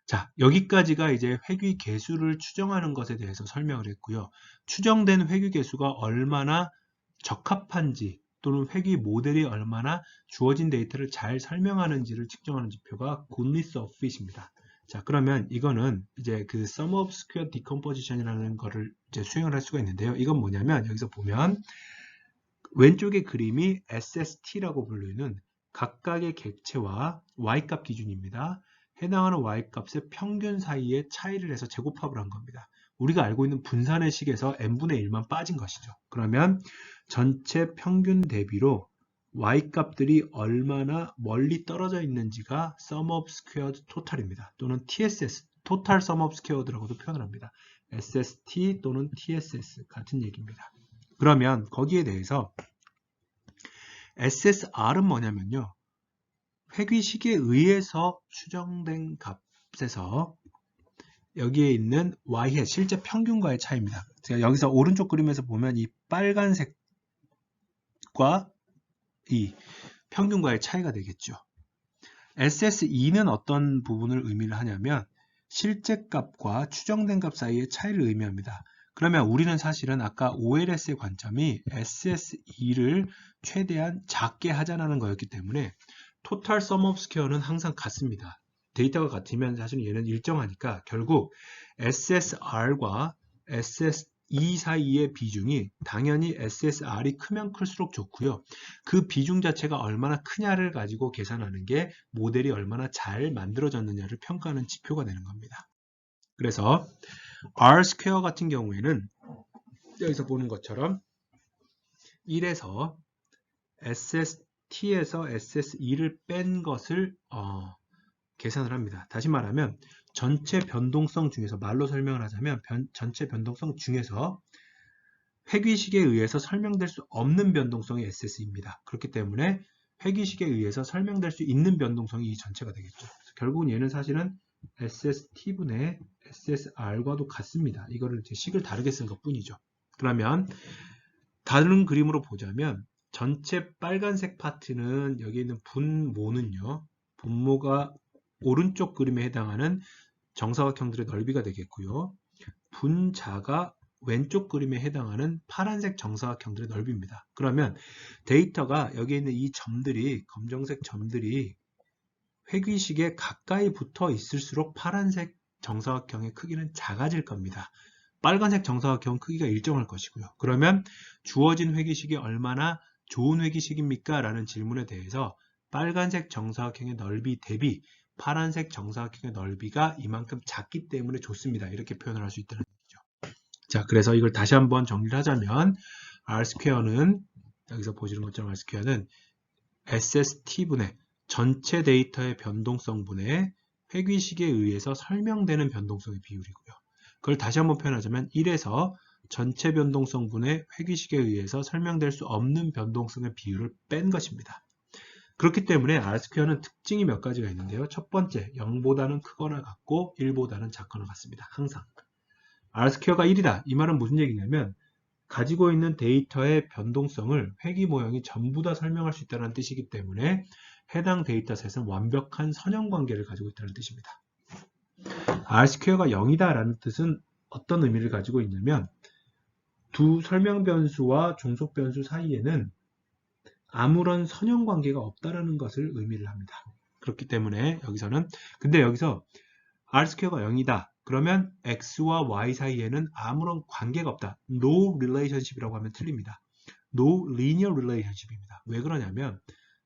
자, 여기까지가 이제 회귀 개수를 추정하는 것에 대해서 설명을 했고요. 추정된 회귀 개수가 얼마나 적합한지 또는 회귀 모델이 얼마나 주어진 데이터를 잘 설명하는지를 측정하는 지표가 goodness of fit입니다. 자, 그러면 이거는 이제 그 sum of square decomposition이라는 거를 이제 수행을 할 수가 있는데요. 이건 뭐냐면 여기서 보면 왼쪽의 그림이 SST라고 불리는 각각의 객체와 y값 기준입니다. 해당하는 y값의 평균 사이의 차이를 해서 제곱합을 한 겁니다. 우리가 알고 있는 분산의 식에서 n분의 1만 빠진 것이죠. 그러면 전체 평균 대비로 y값들이 얼마나 멀리 떨어져 있는지가 sum of squared total입니다. 또는 TSS, total sum of squared라고도 표현을 합니다. SST 또는 TSS 같은 얘기입니다. 그러면 거기에 대해서 SSR은 뭐냐면요. 회귀식에 의해서 추정된 값에서 여기에 있는 y의 실제 평균과의 차이입니다. 제가 여기서 오른쪽 그림에서 보면 이 빨간색과 이 평균과의 차이가 되겠죠. SSE는 어떤 부분을 의미를 하냐면 실제 값과 추정된 값 사이의 차이를 의미합니다. 그러면 우리는 사실은 아까 OLS의 관점이 SSE를 최대한 작게 하자는 거였기 때문에 토탈 sum of square는 항상 같습니다. 데이터가 같으면 사실은 얘는 일정하니까 결국 SSR과 SSE 사이의 비중이 당연히 SSR이 크면 클수록 좋고요. 그 비중 자체가 얼마나 크냐를 가지고 계산하는 게 모델이 얼마나 잘 만들어졌느냐를 평가하는 지표가 되는 겁니다. 그래서 R 스퀘어 같은 경우에는 여기서 보는 것처럼 1에서 SST에서 SSE를 뺀 것을 계산을 합니다. 다시 말하면 전체 변동성 중에서 말로 설명을 하자면 전체 변동성 중에서 회귀식에 의해서 설명될 수 없는 변동성이 SS입니다. 그렇기 때문에 회귀식에 의해서 설명될 수 있는 변동성이 이 전체가 되겠죠. 결국은 얘는 사실은 SST분의 SSR과도 같습니다. 이거를 이제 식을 다르게 쓴 것 뿐이죠. 그러면 다른 그림으로 보자면 전체 빨간색 파트는 여기 있는 분모는요. 분모가 오른쪽 그림에 해당하는 정사각형들의 넓이가 되겠고요. 분자가 왼쪽 그림에 해당하는 파란색 정사각형들의 넓이입니다. 그러면 데이터가 여기 있는 이 점들이 검정색 점들이 회귀식에 가까이 붙어 있을수록 파란색 정사각형의 크기는 작아질 겁니다. 빨간색 정사각형 크기가 일정할 것이고요. 그러면 주어진 회귀식이 얼마나 좋은 회귀식입니까? 라는 질문에 대해서 빨간색 정사각형의 넓이 대비 파란색 정사각형의 넓이가 이만큼 작기 때문에 좋습니다. 이렇게 표현을 할 수 있다는 얘기죠. 자, 그래서 이걸 다시 한번 정리를 하자면 R스퀘어는 여기서 보시는 것처럼 R스퀘어는 SST분의 전체 데이터의 변동성분의 회귀식에 의해서 설명되는 변동성의 비율이고요. 그걸 다시 한번 표현하자면 1에서 전체 변동성분의 회귀식에 의해서 설명될 수 없는 변동성의 비율을 뺀 것입니다. 그렇기 때문에 R스퀘어는 특징이 몇 가지가 있는데요. 첫 번째, 0보다는 크거나 같고 1보다는 작거나 같습니다. 항상. R스퀘어가 1이다. 이 말은 무슨 얘기냐면 가지고 있는 데이터의 변동성을 회귀 모형이 전부 다 설명할 수 있다는 뜻이기 때문에 해당 데이터셋은 완벽한 선형관계를 가지고 있다는 뜻입니다. R스퀘어가 0이다 라는 뜻은 어떤 의미를 가지고 있냐면 두 설명 변수와 종속 변수 사이에는 아무런 선형관계가 없다라는 것을 의미를 합니다. 그렇기 때문에 여기서는 근데 여기서 R스퀘어가 0이다. 그러면 X와 Y 사이에는 아무런 관계가 없다. No relationship이라고 하면 틀립니다. No linear relationship입니다. 왜 그러냐면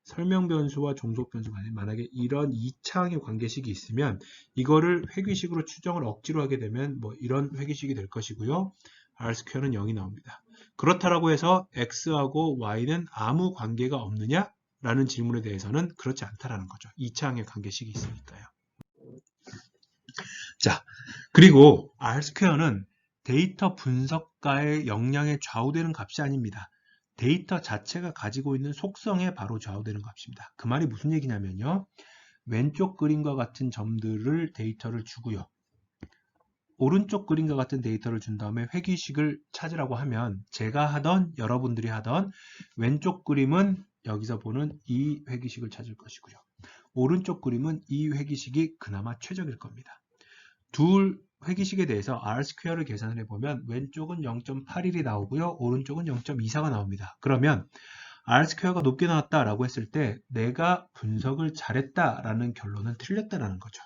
설명 변수와 종속 변수가 아닌 만약에 이런 2차항의 관계식이 있으면 이거를 회귀식으로 추정을 억지로 하게 되면 뭐 이런 회귀식이 될 것이고요. R스퀘어는 0이 나옵니다. 그렇다라고 해서 X하고 Y는 아무 관계가 없느냐? 라는 질문에 대해서는 그렇지 않다라는 거죠. 2차항의 관계식이 있으니까요. 자, 그리고 R스퀘어는 데이터 분석가의 역량에 좌우되는 값이 아닙니다. 데이터 자체가 가지고 있는 속성에 바로 좌우되는 값입니다. 그 말이 무슨 얘기냐면요. 왼쪽 그림과 같은 점들을 데이터를 주고요. 오른쪽 그림과 같은 데이터를 준 다음에 회귀식을 찾으라고 하면 제가 하던 여러분들이 하던 왼쪽 그림은 여기서 보는 이 회귀식을 찾을 것이고요. 오른쪽 그림은 이 회귀식이 그나마 최적일 겁니다. 둘 회귀식에 대해서 R2를 계산을 해보면 왼쪽은 0.81이 나오고요. 오른쪽은 0.24가 나옵니다. 그러면 R2가 높게 나왔다라고 했을 때 내가 분석을 잘했다라는 결론은 틀렸다라는 거죠.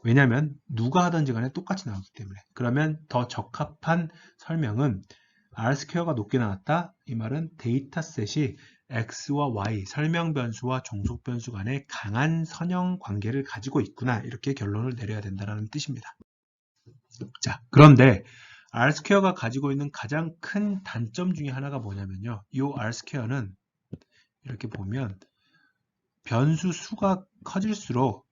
왜냐하면 누가 하든지 간에 똑같이 나오기 때문에. 그러면 더 적합한 설명은 R2가 높게 나왔다. 이 말은 데이터셋이 X와 Y, 설명 변수와 종속 변수 간에 강한 선형 관계를 가지고 있구나. 이렇게 결론을 내려야 된다는 뜻입니다. 자, 그런데 R2가 가지고 있는 가장 큰 단점 중에 하나가 뭐냐면요. 이 R2는 이렇게 보면 변수 수가 커질수록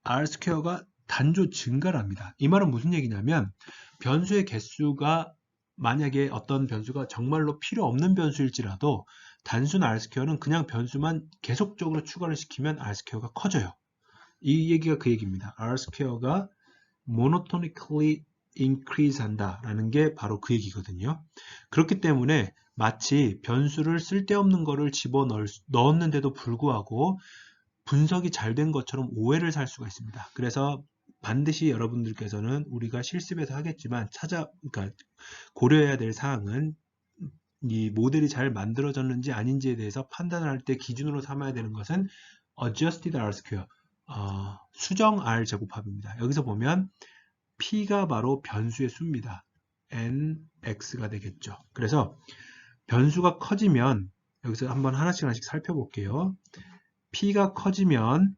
R2가 단조 증가를 합니다. 이 말은 무슨 얘기냐면 변수의 개수가 만약에 어떤 변수가 정말로 필요 없는 변수일지라도 단순 R2는 그냥 변수만 계속적으로 추가를 시키면 R2가 커져요. 이 얘기가 그 얘기입니다. R2가 monotonically increase 한다라는 게 바로 그 얘기거든요. 그렇기 때문에 마치 변수를 쓸데없는 거를 집어넣었는데도 불구하고 분석이 잘 된 것처럼 오해를 살 수가 있습니다. 그래서 반드시 여러분들께서는 우리가 실습에서 하겠지만 그러니까 고려해야 될 사항은 이 모델이 잘 만들어졌는지 아닌지에 대해서 판단을 할 때 기준으로 삼아야 되는 것은 adjusted R-square, 수정 R 제곱합입니다. 여기서 보면 P가 바로 변수의 수입니다. NX가 되겠죠. 그래서 변수가 커지면 여기서 한번 하나씩 살펴볼게요. P가 커지면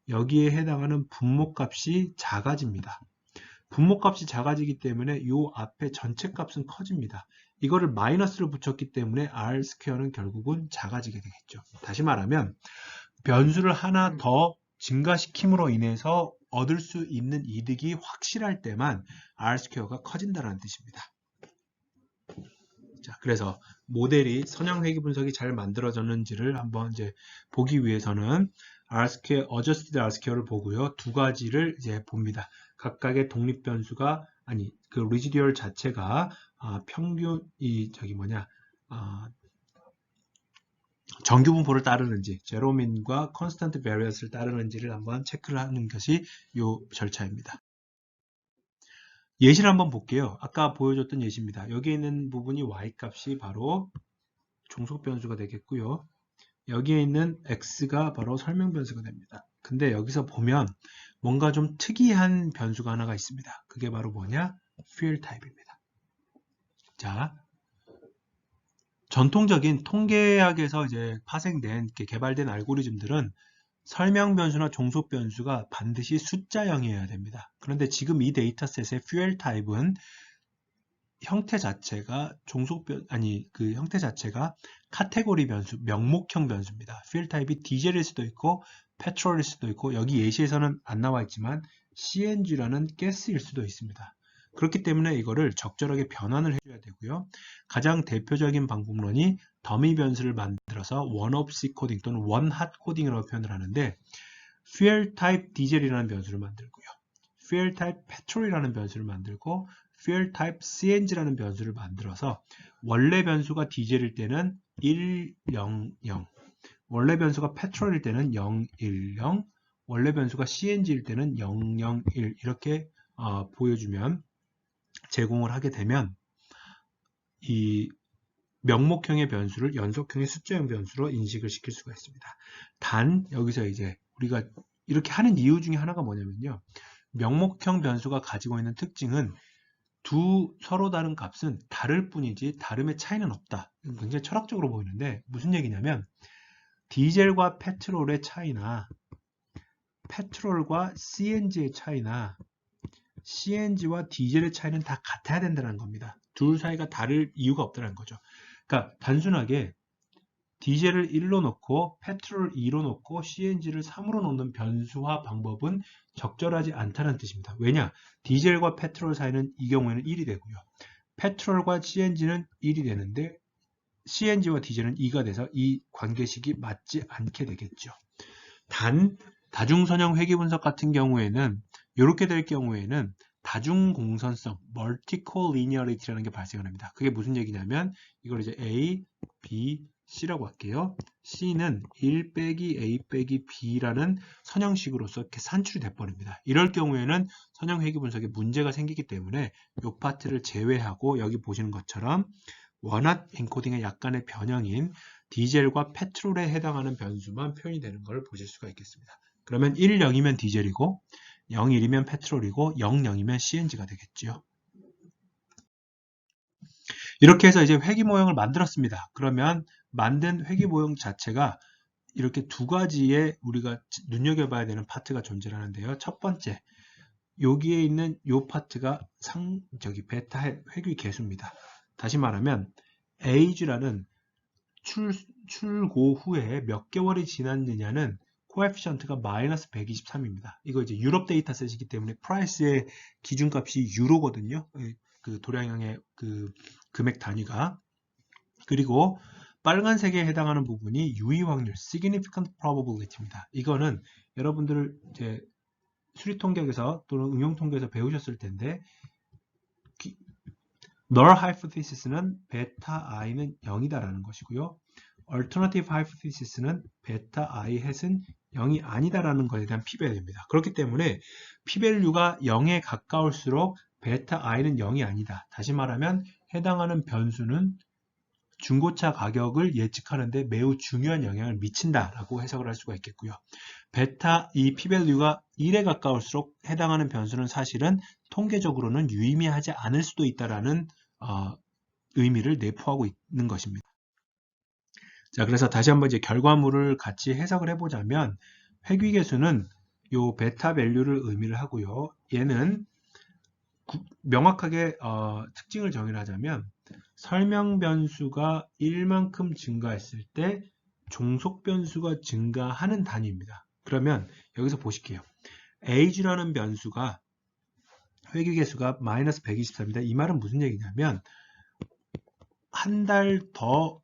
여기에 해당하는 분모값이 작아집니다. 분모값이 작아지기 때문에 이 앞에 전체 값은 커집니다. 이거를 마이너스를 붙였기 때문에 R2는 결국은 작아지게 되겠죠. 다시 말하면 변수를 하나 더 증가시킴으로 인해서 얻을 수 있는 이득이 확실할 때만 R2가 커진다는 뜻입니다. 자, 그래서 모델이 선형 회귀 분석이 잘 만들어졌는지를 한번 이제 보기 위해서는 R-square, adjusted R-square를 보고요. 두 가지를 이제 봅니다. 각각의 독립 변수가 그 residual 자체가 정규 분포를 따르는지, 제로민과 컨스턴트 베리언스를 따르는지를 한번 체크를 하는 것이 이 절차입니다. 예시를 한번 볼게요. 아까 보여줬던 예시입니다. 여기 있는 부분이 y값이 바로 종속 변수가 되겠고요. 여기에 있는 x가 바로 설명 변수가 됩니다. 근데 여기서 보면 뭔가 좀 특이한 변수가 하나가 있습니다. 그게 바로 뭐냐? field type입니다. 자, 전통적인 통계학에서 이제 파생된, 개발된 알고리즘들은 설명 변수나 종속 변수가 반드시 숫자형이어야 됩니다. 그런데 지금 이 데이터셋의 fuel type은 형태 자체가 그 형태 자체가 카테고리 변수, 명목형 변수입니다. field type이 디젤일 수도 있고 페트롤일 수도 있고 여기 예시에서는 안 나와 있지만 CNG라는 가스일 수도 있습니다. 그렇기 때문에 이거를 적절하게 변환을 해줘야 되고요. 가장 대표적인 방법론이 더미 변수를 만들어서 one-of-C 코딩 또는 one-hot 코딩이라고 표현을 하는데 fuel type 디젤이라는 변수를 만들고요. fuel type petrol이라는 변수를 만들고 fuel type CNG라는 변수를 만들어서 원래 변수가 디젤일 때는 1, 0, 0 원래 변수가 페트롤일 때는 0, 1, 0 원래 변수가 CNG일 때는 0, 0, 1 이렇게 보여주면 제공을 하게 되면 이 명목형의 변수를 연속형의 숫자형 변수로 인식을 시킬 수가 있습니다. 단 여기서 이제 우리가 이렇게 하는 이유 중에 하나가 뭐냐면요. 명목형 변수가 가지고 있는 특징은 두 서로 다른 값은 다를 뿐이지 다름의 차이는 없다. 굉장히 철학적으로 보이는데 무슨 얘기냐면 디젤과 페트롤의 차이나 페트롤과 CNG의 차이나 CNG와 디젤의 차이는 다 같아야 된다는 겁니다. 둘 사이가 다를 이유가 없다는 거죠. 그러니까 단순하게 디젤을 1로 놓고 페트롤을 2로 놓고 CNG를 3으로 놓는 변수화 방법은 적절하지 않다는 뜻입니다. 왜냐? 디젤과 페트롤 사이는 이 경우에는 1이 되고요. 페트롤과 CNG는 1이 되는데 CNG와 디젤은 2가 돼서 이 관계식이 맞지 않게 되겠죠. 단 다중선형 회귀분석 같은 경우에는 이렇게 될 경우에는 다중공선성 (multiple linearity라는 게 발생을 합니다. 그게 무슨 얘기냐면 이걸 이제 A, B, C라고 할게요. C는 1 빼기 A 빼기 B라는 선형식으로서 이렇게 산출이 돼버립니다. 이럴 경우에는 선형 회귀분석에 문제가 생기기 때문에 이 파트를 제외하고 여기 보시는 것처럼 원핫 엔코딩의 약간의 변형인 디젤과 페트롤에 해당하는 변수만 표현이 되는 걸 보실 수가 있겠습니다. 그러면 1, 0이면 디젤이고 0, 1이면 페트롤이고 0, 0이면 CNG가 되겠죠. 이렇게 해서 이제 회귀 모형을 만들었습니다. 그러면 만든 회귀 모형 자체가 이렇게 두 가지의 우리가 눈여겨봐야 되는 파트가 존재하는데요. 첫 번째, 여기에 있는 이 파트가 베타 회귀 계수입니다. 다시 말하면 age라는 출고 후에 몇 개월이 지났느냐는 코에피션트가 마이너스 123입니다. 이거 이제 유럽 데이터셋이기 때문에 프라이스의 기준값이 유로거든요. 그 도량형의 그 금액 단위가. 그리고 빨간색에 해당하는 부분이 유의 확률, significant probability입니다. 이거는 여러분들 이제 수리 통계에서 또는 응용 통계에서 배우셨을 텐데 null hypothesis는 베타 i는 0이다라는 것이고요. alternative hypothesis는 베타 i hat은 0이 아니다라는 것에 대한 p-value입니다. 그렇기 때문에 p-value가 0에 가까울수록 베타 i는 0이 아니다. 다시 말하면 해당하는 변수는 중고차 가격을 예측하는데 매우 중요한 영향을 미친다라고 해석을 할 수가 있겠고요. 이 p-value가 1에 가까울수록 해당하는 변수는 사실은 통계적으로는 유의미하지 않을 수도 있다라는 의미를 내포하고 있는 것입니다. 자, 그래서 다시 한번 이제 결과물을 같이 해석을 해보자면 회귀계수는 요 베타 밸류를 의미를 하고요. 얘는 명확하게 특징을 정의를 하자면 설명 변수가 1만큼 증가했을 때 종속 변수가 증가하는 단위입니다. 그러면 여기서 보실게요. age라는 변수가 회귀계수가 마이너스 124입니다. 이 말은 무슨 얘기냐면 한 달 더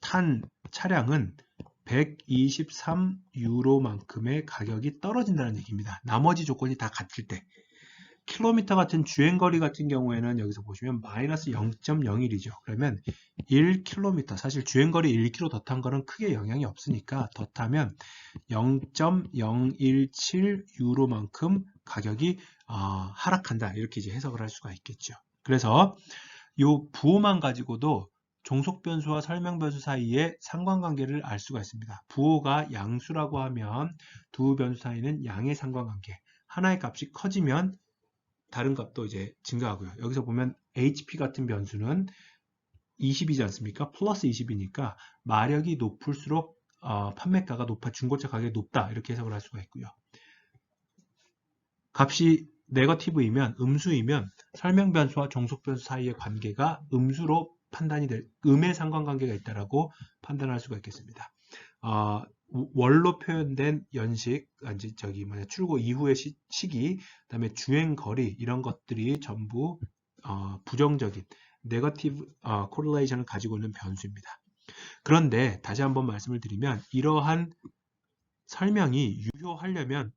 탄 차량은 123유로만큼의 가격이 떨어진다는 얘기입니다. 나머지 조건이 다 같을 때. 킬로미터 같은 주행거리 같은 경우에는 여기서 보시면 마이너스 0.01이죠. 그러면 1km, 사실 주행거리 1km 더 탄 거는 크게 영향이 없으니까 더 타면 0.017유로만큼 가격이 하락한다. 이렇게 이제 해석을 할 수가 있겠죠. 그래서 이 부호만 가지고도 종속 변수와 설명 변수 사이의 상관관계를 알 수가 있습니다. 부호가 양수라고 하면 두 변수 사이는 양의 상관관계. 하나의 값이 커지면 다른 값도 이제 증가하고요. 여기서 보면 HP 같은 변수는 20이지 않습니까? 플러스 20이니까 마력이 높을수록 판매가가 중고차 가격이 높다. 이렇게 해석을 할 수가 있고요. 값이 네거티브이면 음수이면 설명 변수와 종속 변수 사이의 관계가 음수로 판단이 음의 상관관계가 있다라고 판단할 수가 있겠습니다. 월로 표현된 연식, 출고 이후의 시기, 그다음에 주행 거리 이런 것들이 전부 부정적인 네거티브 코릴레이션을 가지고 있는 변수입니다. 그런데 다시 한번 말씀을 드리면 이러한 설명이 유효하려면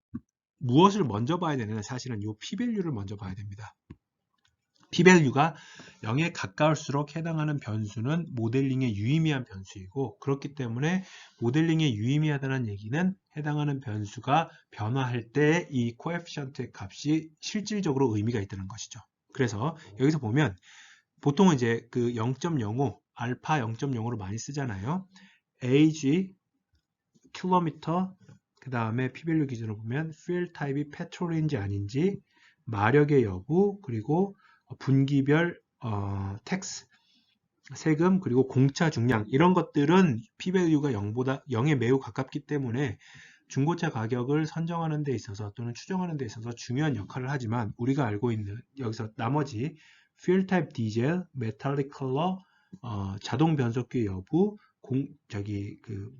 무엇을 먼저 봐야 되느냐? 사실은 이 p-value를 먼저 봐야 됩니다. p-value가 0에 가까울수록 해당하는 변수는 모델링에 유의미한 변수이고 그렇기 때문에 모델링에 유의미하다는 얘기는 해당하는 변수가 변화할 때 이 코에피션트의 값이 실질적으로 의미가 있다는 것이죠. 그래서 여기서 보면 보통은 이제 그 0.05 알파 0.0으로 많이 쓰잖아요. age, 킬로미터, 그 다음에 p-value 기준으로 보면 fuel 타입이 페트롤인지 아닌지, 마력의 여부, 그리고 분기별 텍스, 세금, 그리고 공차 중량 이런 것들은 p-value가 0에 매우 가깝기 때문에 중고차 가격을 선정하는 데 있어서 또는 추정하는 데 있어서 중요한 역할을 하지만 우리가 알고 있는 여기서 나머지 fuel type 디젤, metallic color, 자동 변속기 여부,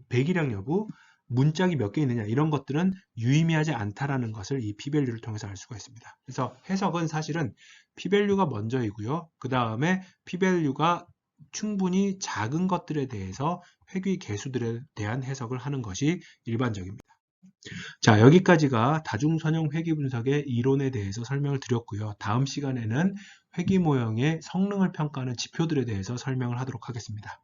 배기량 여부, 문짝이 몇 개 있느냐 이런 것들은 유의미하지 않다라는 것을 이 p-value를 통해서 알 수가 있습니다. 그래서 해석은 사실은 p-value가 먼저이고요. 그 다음에 p-value가 충분히 작은 것들에 대해서 회귀 개수들에 대한 해석을 하는 것이 일반적입니다. 자, 여기까지가 다중선형 회귀 분석의 이론에 대해서 설명을 드렸고요. 다음 시간에는 회귀 모형의 성능을 평가하는 지표들에 대해서 설명을 하도록 하겠습니다.